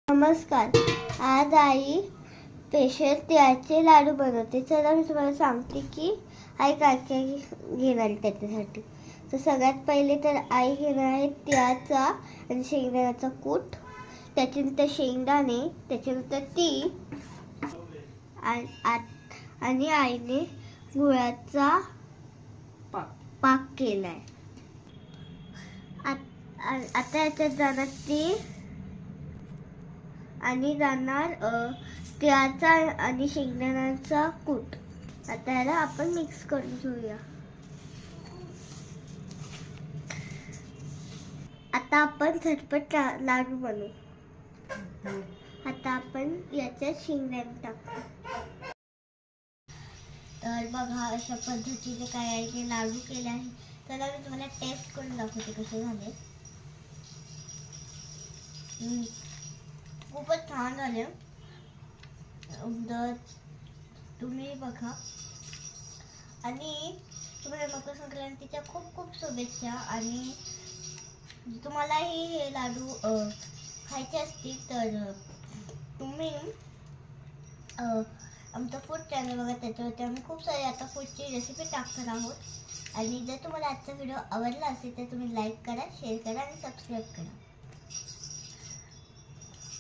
नमस्कार. आज आई स्पेशल तिळाचे लाडू बनवते. चला मी तुम्हाला सांगते की आई काय काय घेणार आहे त्याच्यासाठी. तर सगळ्यात पहिले तर आई घेणार आहे तिळाचा आणि शेंगदाण्याचा कूट, त्याच्यानंतर शेंगदाणे, त्याच्यानंतर तीळ आणि आईने गुळाचा पाक केलाय. आता याच्यात जाणार तीळ आणि जाणार तिळाचा आणि शेंगदाण्याचा कूट. आता याला आपण मिक्स करून घेऊया. आता आपण झटपट लाडू बनवू. आता आपण याच्यात शेंगदाणे टाकू. तर बघा अशा पद्धतीने काय लाडू केले आहे. त्याला मी तुम्हाला टेस्ट करून दाखवते कसे झाले. खूपच छान झाले. तुम्ही बघा आणि तुम्हाला मकर संक्रांतीच्या खूप खूप शुभेच्छा. आणि तुम्हालाही हे लाडू खायचे असतील तर तुम्ही आमचं फूड चॅनल बघा. त्याच्यावरती आम्ही खूप सारे आता फूडची रेसिपी टाकणार आहोत. आणि जर तुम्हाला आजचा व्हिडिओ आवडला असेल तर तुम्ही लाईक करा, शेअर करा आणि सबस्क्राईब करा.